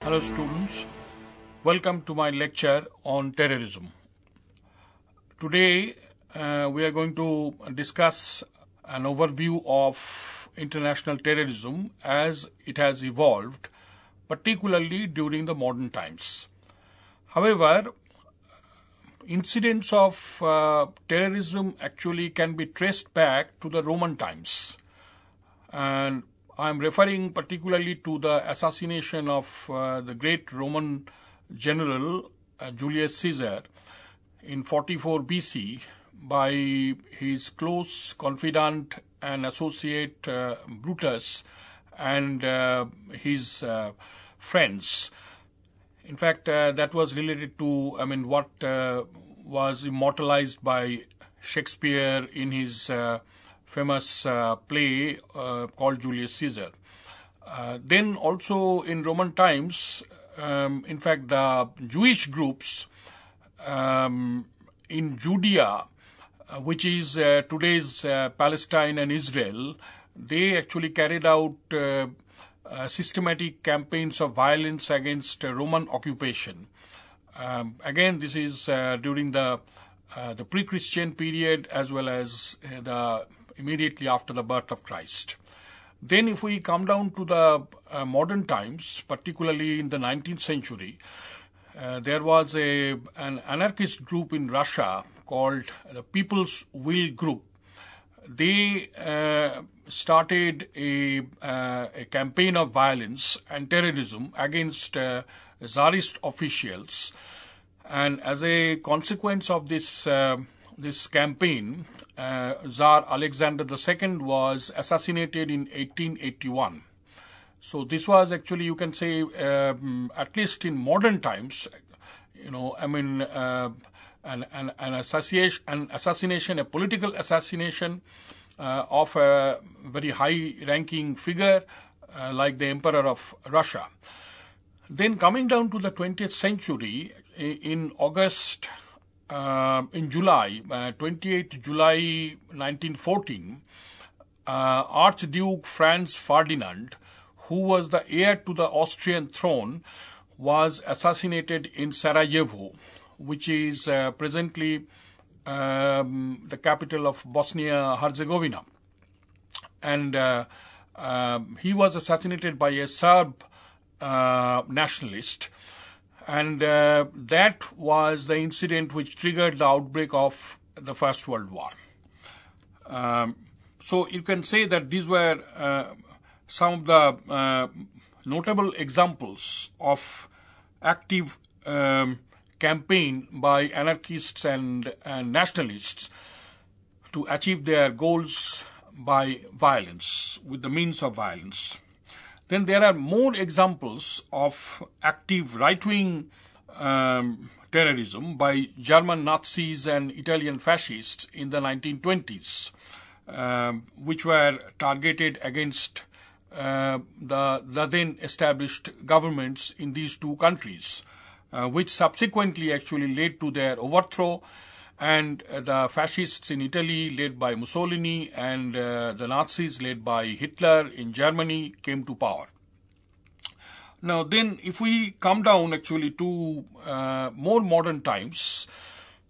Hello students, welcome to my lecture on terrorism. Today we are going to discuss an overview of international terrorism as it has evolved, particularly during the modern times. However, incidents of terrorism actually can be traced back to the Roman times, and I am referring particularly to the assassination of the great Roman general Julius Caesar in 44 BC by his close confidant and associate Brutus and his friends. In fact, that was related to, what was immortalized by Shakespeare in his famous play called Julius Caesar. Then also in Roman times, in fact, the Jewish groups in Judea, which is today's Palestine and Israel, they actually carried out systematic campaigns of violence against Roman occupation. Again, this is during the pre-Christian period as well as the immediately after the birth of Christ. Then if we come down to the modern times, particularly in the 19th century, there was an anarchist group in Russia called the People's Will Group. They started a campaign of violence and terrorism against Tsarist officials, and as a consequence of this campaign, Tsar Alexander II was assassinated in 1881. So this was actually, you can say, at least in modern times, an assassination, a political assassination of a very high-ranking figure like the Emperor of Russia. Then coming down to the 20th century, in July 1914, Archduke Franz Ferdinand, who was the heir to the Austrian throne, was assassinated in Sarajevo, which is presently the capital of Bosnia-Herzegovina. And he was assassinated by a Serb nationalist. And that was the incident which triggered the outbreak of the First World War. So you can say that these were some of the notable examples of active campaign by anarchists and nationalists to achieve their goals by violence, with the means of violence. Then there are more examples of active right-wing terrorism by German Nazis and Italian fascists in the 1920s, which were targeted against the then established governments in these two countries, which subsequently actually led to their overthrow, and the fascists in Italy led by Mussolini and the Nazis led by Hitler in Germany came to power. Now then, if we come down actually to more modern times,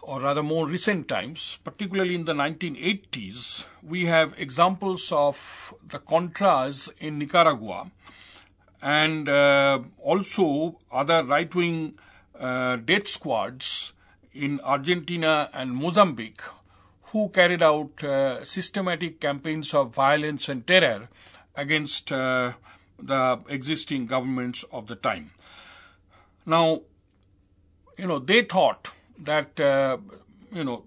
or rather more recent times, particularly in the 1980s, we have examples of the Contras in Nicaragua and also other right-wing death squads in Argentina and Mozambique, who carried out systematic campaigns of violence and terror against the existing governments of the time. Now, they thought that,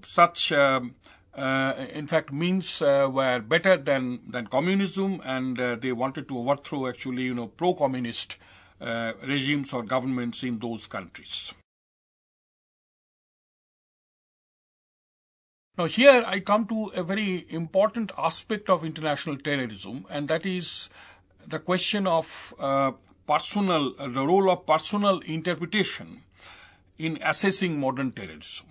such, in fact, means were better than communism, and they wanted to overthrow actually, pro-communist regimes or governments in those countries. Now here I come to a very important aspect of international terrorism, and that is the question of the role of personal interpretation in assessing modern terrorism.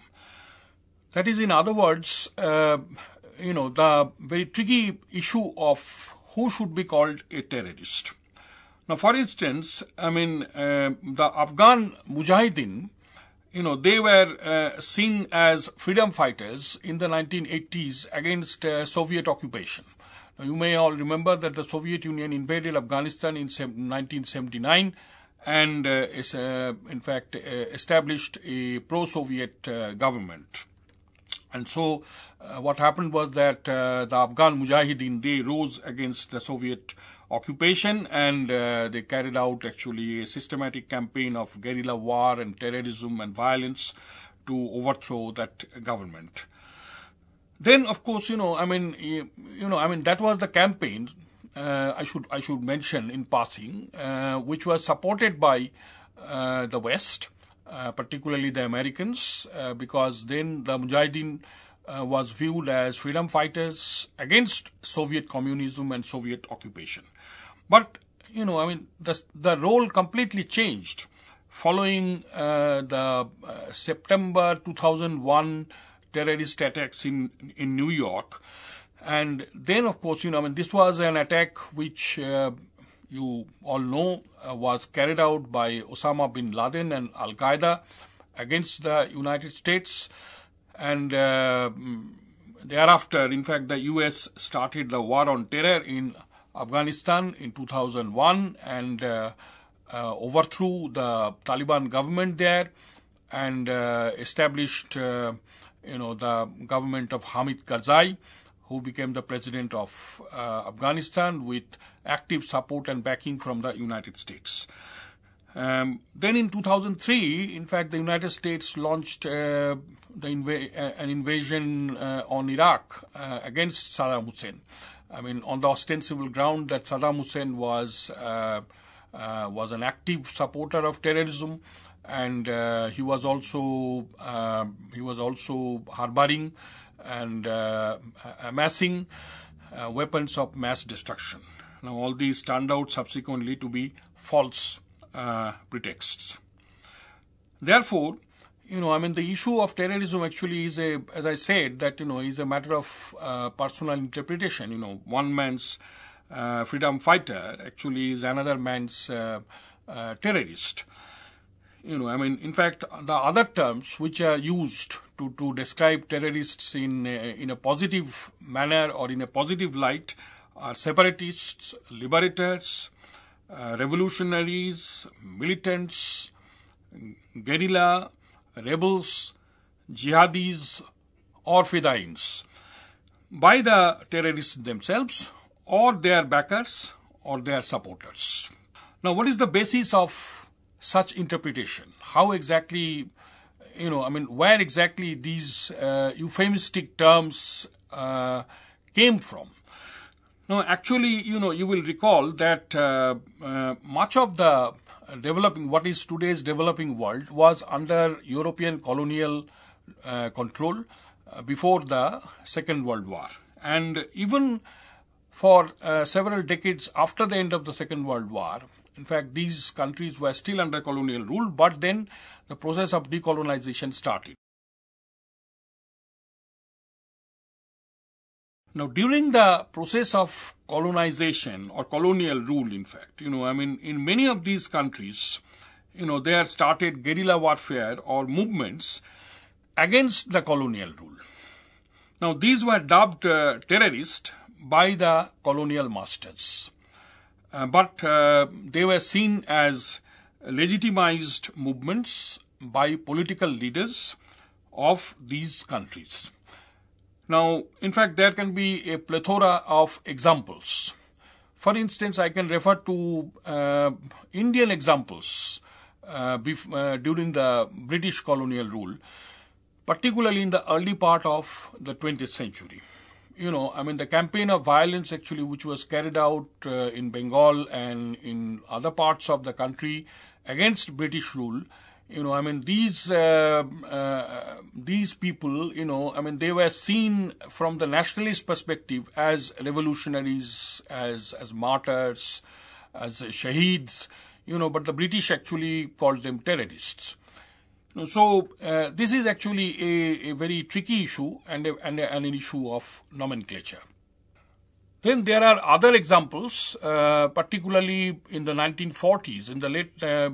That is, in other words, the very tricky issue of who should be called a terrorist. Now, for instance, the Afghan Mujahideen, they were seen as freedom fighters in the 1980s against Soviet occupation. Now, you may all remember that the Soviet Union invaded Afghanistan in 1979 and, in fact, established a pro-Soviet government. And so what happened was that the Afghan Mujahideen, they rose against the Soviet occupation and they carried out actually a systematic campaign of guerrilla war and terrorism and violence to overthrow that government. Then, of course, that was the campaign, I should mention in passing, which was supported by the West, particularly the Americans, because then the Mujahideen was viewed as freedom fighters against Soviet communism and Soviet occupation. But, the role completely changed following the September 2001 terrorist attacks in New York. And then, of course, this was an attack which you all know was carried out by Osama bin Laden and Al-Qaeda against the United States. And thereafter, in fact, the US started the war on terror in Afghanistan in 2001 and overthrew the Taliban government there and established, the government of Hamid Karzai, who became the president of Afghanistan with active support and backing from the United States. Then in 2003, in fact, the United States launched an invasion on Iraq against Saddam Hussein. On the ostensible ground that Saddam Hussein was an active supporter of terrorism, and he was also harboring and amassing weapons of mass destruction. Now, all these turned out subsequently to be false pretexts. Therefore, the issue of terrorism actually is as I said, that, is a matter of personal interpretation. One man's freedom fighter actually is another man's terrorist. In fact, the other terms which are used to describe terrorists in a positive manner or in a positive light are separatists, liberators, revolutionaries, militants, guerrilla, rebels, jihadis, or fidayeens, by the terrorists themselves or their backers or their supporters. Now, what is the basis of such interpretation? How exactly, where exactly these euphemistic terms came from? Now, actually, you will recall that much of the what is today's developing world was under European colonial control before the Second World War. And even for several decades after the end of the Second World War, in fact, these countries were still under colonial rule, but then the process of decolonization started. Now, during the process of colonization or colonial rule, in fact, in many of these countries, there started guerrilla warfare or movements against the colonial rule. Now, these were dubbed terrorist by the colonial masters, but they were seen as legitimized movements by political leaders of these countries. Now, in fact, there can be a plethora of examples. For instance, I can refer to Indian examples during the British colonial rule, particularly in the early part of the 20th century. The campaign of violence actually which was carried out in Bengal and in other parts of the country against British rule, these people, they were seen from the nationalist perspective as revolutionaries, as martyrs, as shaheeds, but the British actually called them terrorists. So this is actually a very tricky issue and an issue of nomenclature. Then there are other examples, particularly in the 1940s, in the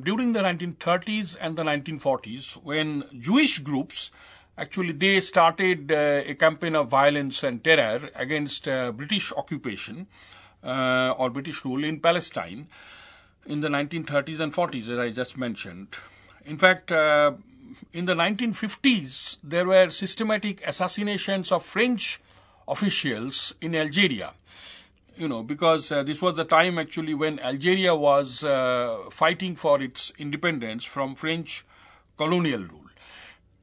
during the 1930s and the 1940s, when Jewish groups actually they started a campaign of violence and terror against British occupation or British rule in Palestine in the 1930s and 40s, as I just mentioned. In fact, in the 1950s, there were systematic assassinations of French officials in Algeria. Because this was the time actually when Algeria was fighting for its independence from French colonial rule.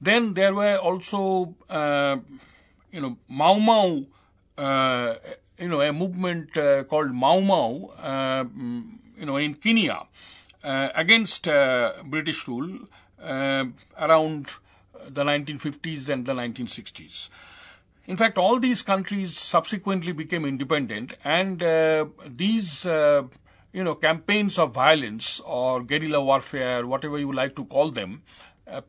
Then there were also, Mau Mau, a movement called Mau Mau, in Kenya against British rule around the 1950s and the 1960s. In fact, all these countries subsequently became independent, and these, campaigns of violence or guerrilla warfare, whatever you like to call them,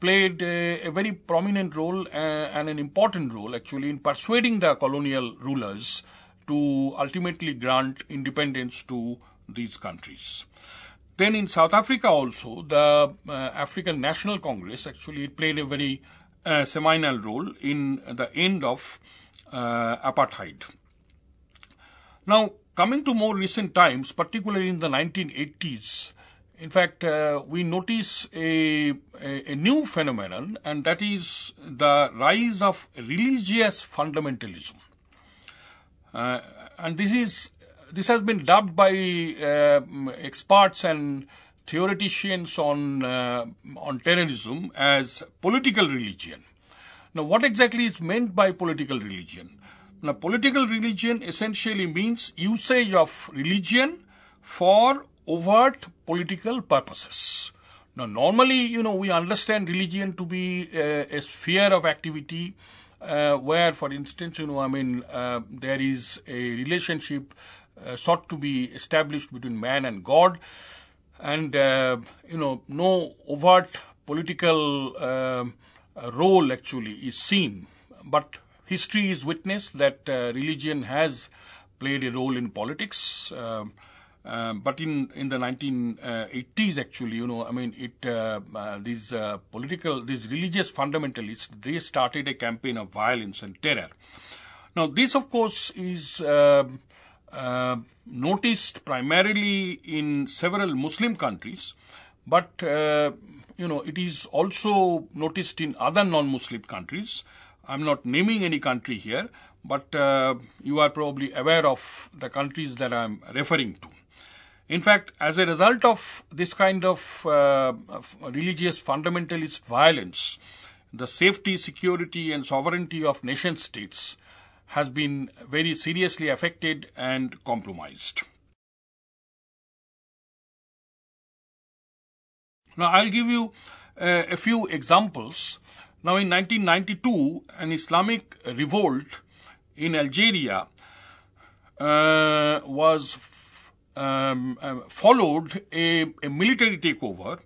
played a very prominent role and an important role actually in persuading the colonial rulers to ultimately grant independence to these countries. Then in South Africa also, the African National Congress actually played a very seminal role in the end of apartheid. Now, coming to more recent times, particularly in the 1980s, in fact, we notice a new phenomenon, and that is the rise of religious fundamentalism. And this has been dubbed by experts and theoreticians on terrorism as political religion. Now, what exactly is meant by political religion? Now, political religion essentially means usage of religion for overt political purposes. Now, normally, we understand religion to be a sphere of activity where, for instance, there is a relationship sought to be established between man and God, and no overt political role actually is seen. But history is witness that religion has played a role in politics. But in the 1980s, actually, these religious fundamentalists, they started a campaign of violence and terror. Now, this, of course, is noticed primarily in several Muslim countries, but it is also noticed in other non-Muslim countries. I'm not naming any country here, but you are probably aware of the countries that I'm referring to. In fact, as a result of this kind of religious fundamentalist violence, the safety, security, and sovereignty of nation states has been very seriously affected and compromised. Now, I'll give you a few examples. Now, in 1992, an Islamic revolt in Algeria was followed a military takeover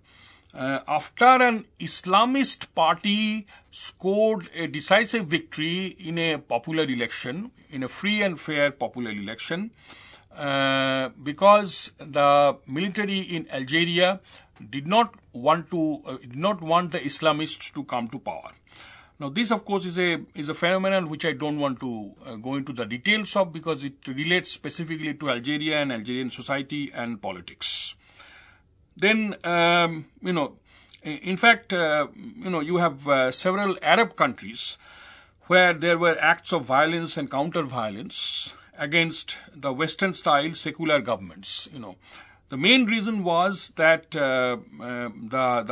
after an Islamist party scored a decisive victory in a popular election, in a free and fair popular election, because the military in Algeria did not want the Islamists to come to power. Now, this, of course, is a phenomenon which I don't want to go into the details of, because it relates specifically to Algeria and Algerian society and politics. Then, in fact, you have several Arab countries where there were acts of violence and counter-violence against the Western-style secular governments. The main reason was that the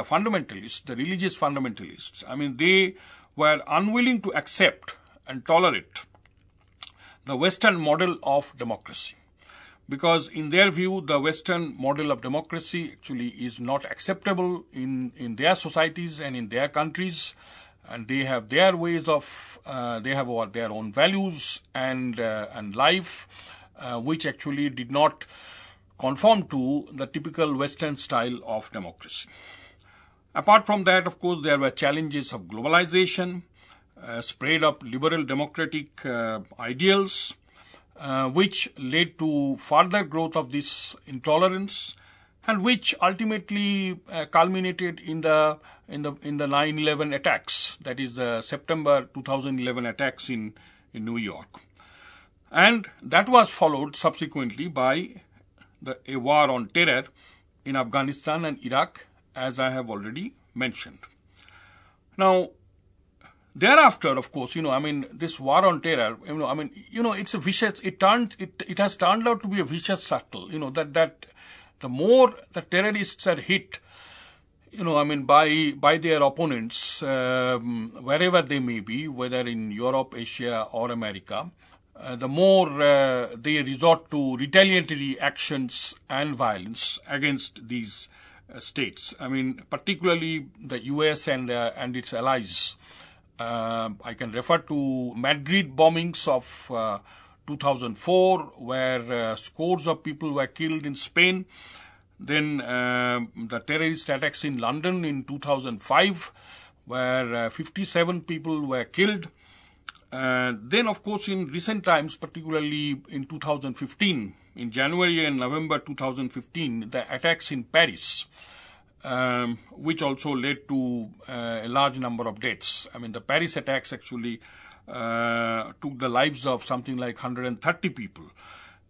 fundamentalists, the religious fundamentalists, they were unwilling to accept and tolerate the Western model of democracy. Because in their view, the Western model of democracy actually is not acceptable in their societies and in their countries. And they have their ways of, they have their own values and life, which actually did not conform to the typical Western style of democracy. Apart from that, of course, there were challenges of globalization, spread of liberal democratic ideals, which led to further growth of this intolerance, and which ultimately culminated in the 9/11 attacks, that is the September 2011 attacks in New York. And that was followed subsequently by a war on terror in Afghanistan and Iraq, as I have already mentioned. Now, thereafter, of course, this war on terror, it's a vicious, it has turned out to be a vicious circle, that the more the terrorists are hit, by their opponents, wherever they may be, whether in Europe, Asia, or America, the more they resort to retaliatory actions and violence against these states. Particularly the US and its allies. I can refer to Madrid bombings of 2004, where scores of people were killed in Spain. Then the terrorist attacks in London in 2005, where 57 people were killed. Then, of course, in recent times, particularly in 2015, in January and November 2015, the attacks in Paris, which also led to a large number of deaths. The Paris attacks actually took the lives of something like 130 people.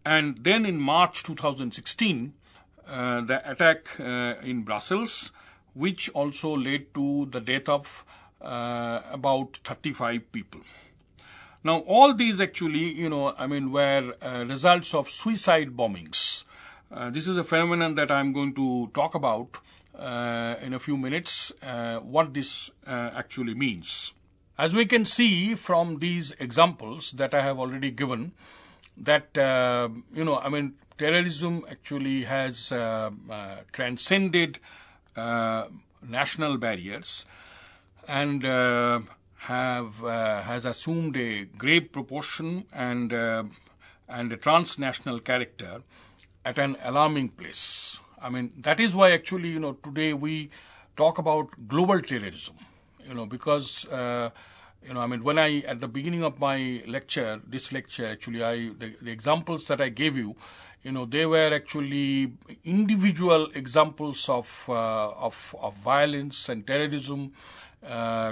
And then in March 2016, the attack in Brussels, which also led to the death of about 35 people. Now, all these actually, were results of suicide bombings. This is a phenomenon that I'm going to talk about in a few minutes, what this actually means. As we can see from these examples that I have already given, that, terrorism actually has transcended national barriers and has assumed a grave proportion and a transnational character at an alarming place. That is why actually, today we talk about global terrorism, because, when I, at the beginning of my lecture, actually, the examples that I gave you, they were actually individual examples of violence and terrorism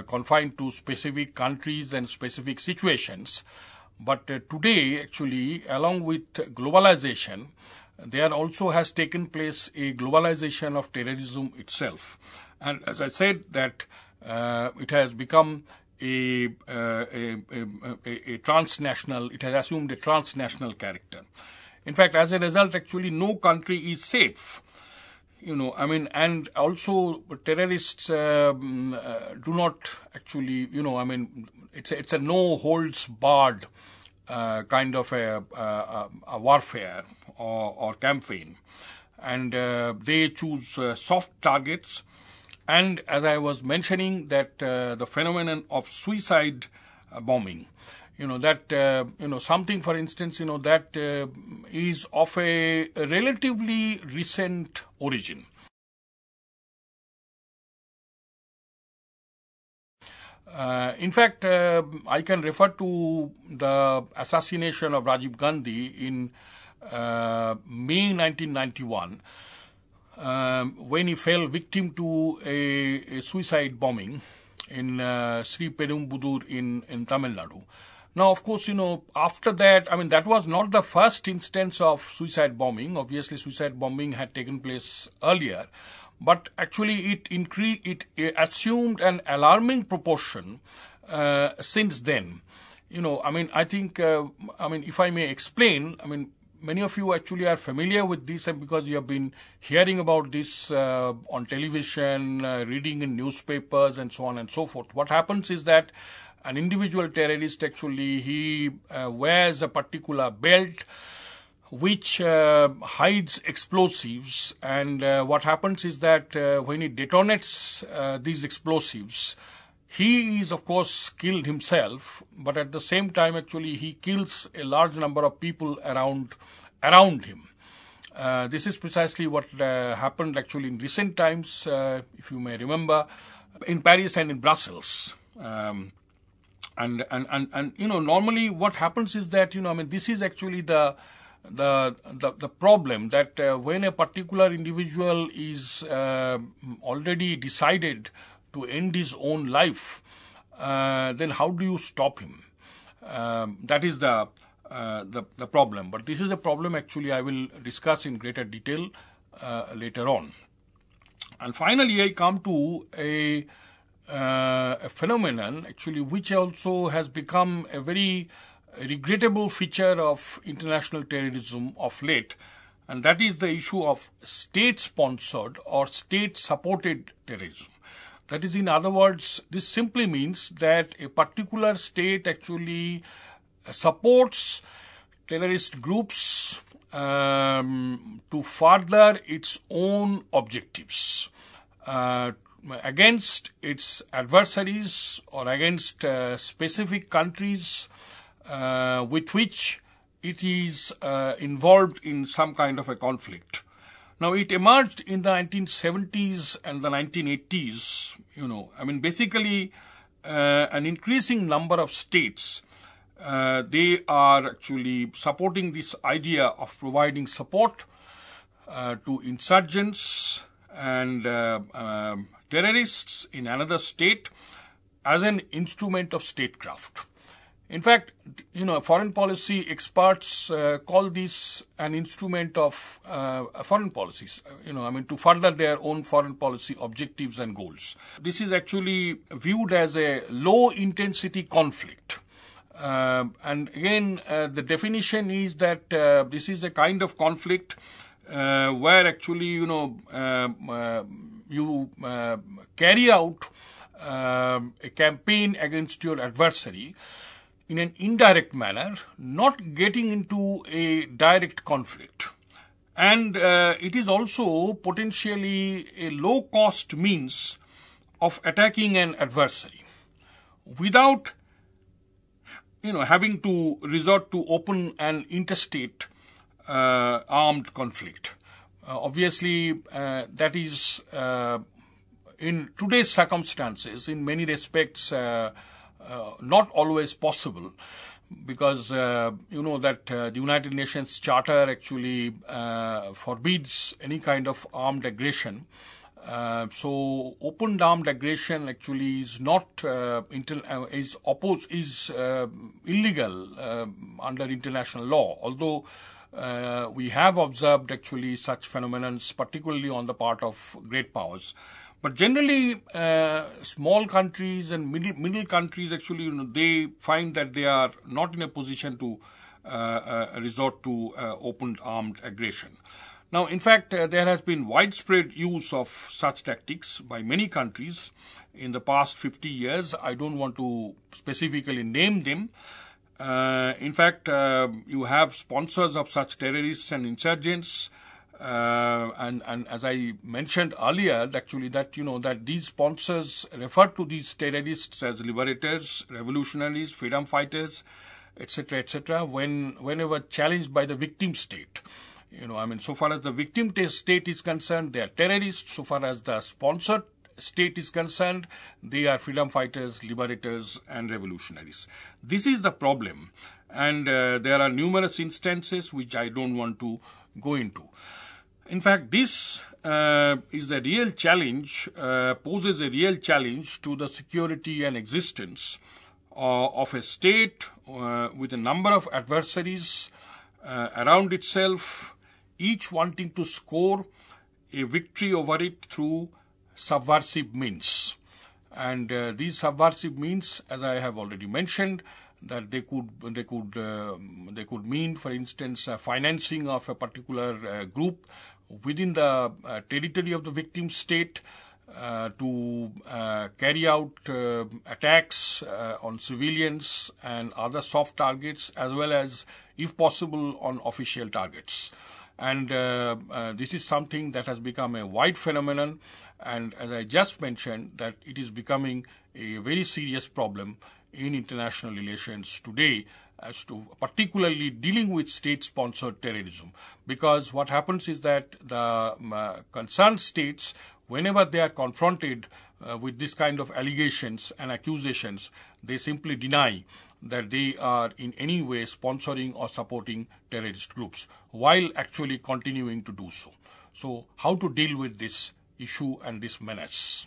confined to specific countries and specific situations. But today, actually, along with globalization, there also has taken place a globalization of terrorism itself. And as I said, that it has become a transnational, it has assumed a transnational character. In fact, as a result, actually, no country is safe. And also terrorists do not actually, it's a no holds barred kind of a warfare or campaign. And they choose soft targets. And as I was mentioning, that the phenomenon of suicide bombing, something, for instance, that is of a relatively recent origin. In fact, I can refer to the assassination of Rajiv Gandhi in May 1991, when he fell victim to a suicide bombing in Sri Perumbudur in Tamil Nadu. Now, of course, after that, that was not the first instance of suicide bombing. Obviously, suicide bombing had taken place earlier. But actually, it assumed an alarming proportion since then. I think, if I may explain, many of you actually are familiar with this, and because you have been hearing about this on television, reading in newspapers, and so on and so forth. What happens is that an individual terrorist actually, he wears a particular belt which hides explosives, and what happens is that when he detonates these explosives, he is of course killed himself, but at the same time actually he kills a large number of people around him. This is precisely what happened actually in recent times, if you may remember, in Paris and in Brussels. And normally what happens is that, this is actually the problem, that when a particular individual is already decided to end his own life, then how do you stop him? That is the problem. But this is a problem actually I will discuss in greater detail later on. And finally, I come to a phenomenon actually which also has become a very regrettable feature of international terrorism of late, and that is the issue of state-sponsored or state-supported terrorism. That is, in other words, this simply means that a particular state actually supports terrorist groups to further its own objectives against its adversaries or against specific countries with which it is involved in some kind of a conflict. Now, it emerged in the 1970s and the 1980s, basically an increasing number of states, they are actually supporting this idea of providing support to insurgents and terrorists in another state as an instrument of statecraft. In fact, foreign policy experts call this an instrument of foreign policies, to further their own foreign policy objectives and goals. This is actually viewed as a low-intensity conflict. And again, the definition is that this is a kind of conflict where actually, you carry out a campaign against your adversary in an indirect manner, not getting into a direct conflict. And it is also potentially a low-cost means of attacking an adversary without, having to resort to open and interstate armed conflict. Obviously, that is, in today's circumstances, in many respects, not always possible, because that the United Nations Charter actually forbids any kind of armed aggression. So open armed aggression actually is not is illegal under international law, although we have observed actually such phenomena, particularly on the part of great powers. But generally, small countries and middle countries actually, they find that they are not in a position to resort to open armed aggression. Now, in fact, there has been widespread use of such tactics by many countries in the past 50 years. I don't want to specifically name them. In fact, you have sponsors of such terrorists and insurgents. And as I mentioned earlier, actually that these sponsors refer to these terrorists as liberators, revolutionaries, freedom fighters, etc., whenever challenged by the victim state. So far as the victim state is concerned, they are terrorists. So far as the sponsored state is concerned, they are freedom fighters, liberators, and revolutionaries. This is the problem, and there are numerous instances which I don't want to go into. In fact, this is a real challenge, poses a real challenge to the security and existence of a state with a number of adversaries around itself, each wanting to score a victory over it through subversive means. And these subversive means, as I have already mentioned, that they could mean, for instance, financing of a particular group within the territory of the victim state to carry out attacks on civilians and other soft targets, as well as, if possible, on official targets. And this is something that has become a wide phenomenon, and as I just mentioned, that it is becoming a very serious problem in international relations today, as to particularly dealing with state-sponsored terrorism. Because what happens is that the concerned states, whenever they are confronted with this kind of allegations and accusations, they simply deny that they are in any way sponsoring or supporting terrorist groups, while actually continuing to do so. So, how to deal with this issue and this menace?